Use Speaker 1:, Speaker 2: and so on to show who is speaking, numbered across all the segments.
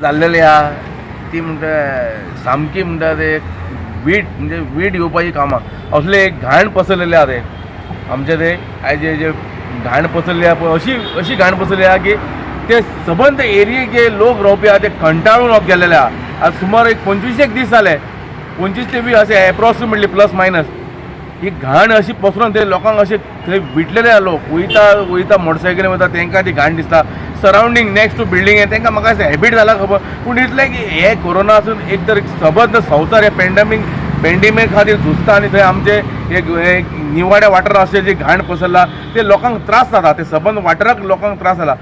Speaker 1: जाल्लेली आहा ती म्हणटा सामकी म्हणटा ते वीट म्हणजे वीट येवपाची कामां असले एक घाण पसरलेले आहा ते आमचे ते आयज जे घाण पसरली आहा पळय अशी घाण पसरली आहा की ते सबंद एरियेक जे लोक रावपी आहा ते कंटाळून गेल्लेले आहा. आज सुमार एक 25 दीस जाले 25 ते 20 अशे एप्रॉक्सिमेटली प्लस मायनस ही घाण अशी पसरून ते लोकांक अशे थंय विटलेले आहा लोक वयता मोटरसायकलीन वयता तांकां ती घाण दिसता सरावंडींग नेक्स्ट टू बिल्डींग तांकां म्हाका अशें हॅबीट जाला खबर पूण इतलें की हे कोरोना आसून एक तर सबंद संवसार हे पेंडेमीक खातीर झुजता आनी थंय आमचे एक निवाड्या वाठारांत अशें जे घाण पसरला ते लोकांक त्रास जाता ते सबंद वाठाराक लोकांक त्रास जाला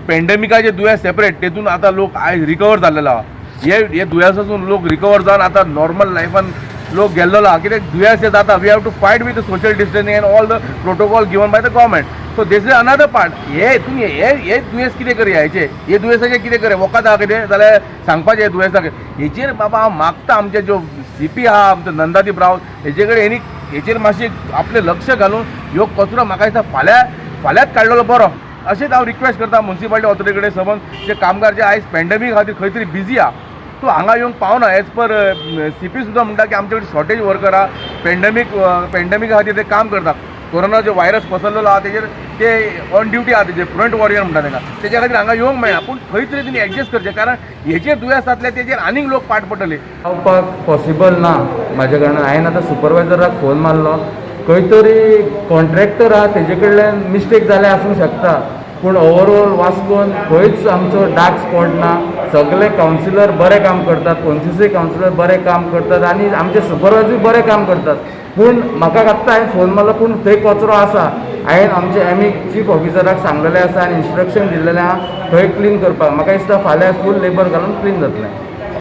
Speaker 1: पेंडेमिकाचे दुयेंस सेपरेट तेतून आतां लोक आयज रिकवर जाल्लेलो आहा हे दुयेंसासून लोक रिकवर जावन आतां नॉर्मल लायफान लोक गेल्लो आहा कित्याक दुयेंस हे जाता we have to fight with the social distancing and all the protocol given by the government so this is another part हे दुयेंस कितें करया हे दुयेंसाचें कितें करया वखद आहा कितें जाल्यार सांगपाचें हे दुयेंसाक हेचेर बाबा हांव मागता आमचे ज्यो CP आहा आमचो नंदादीप रावत हेचे कडेन हेचेर मातशें आपलें लक्ष घालून ह्यो कचरो म्हाका दिसता फाल्यांच काडलेलो बरो अशेंच हांव रिक्वेस्ट करता म्युनिसिपालिटी ऑथॉरिटी कडेन सबंद जे कामगार जे आयज पॅन्डेमीक खातीर खंय तरी बिजी आहा तूं हांगा येवंक पावना एज पर CP सुद्दां म्हणटा की आमचे कडेन शॉर्टेज वर्कर आहा पॅन्डेमिका खातीर ते काम करता कोरोना जो व्हायरस पसरलेलो आहा तेजेर ते ऑन ड्युटी आहा तेजे फ्रंट वॉरियर म्हणटा तांकां तेच्या खातीर हांगा येवंक मेळना पूण खंय तरी तेणी एडजस्ट करचें कारण हेचे दुयेंस जातले तेजेर आनीक लोक पाट पडटले
Speaker 2: पावपाक पॉसिबल ना म्हाजे कडल्यान हांवें आतां सुपरवायझराक फोन मारलो खंय तरी कॉन्ट्रॅक्टर आहा तेजे कडल्यान मिस्टेक जाले आसूंक शकता पूण ओवरऑल वास्कोन खंयच आमचो डार्क स्पॉट ना सगळे कावन्सिलर बरें काम करतात 25 कावन्सिलर बरें काम करतात आनी आमचे सुपरवायझर बरें काम करतात पूण म्हाका आत्तां हांवें फोन मारलो पूण थंय कचरो आसा हांवें आमचे चीफ ऑफिसराक सांगलेलें आसा आनी इन्स्ट्रक्शन दिल्लेलें आहा थंय क्लीन करपाक म्हाका दिसता फाल्यां फूल लेबर घालून क्लीन जातलें.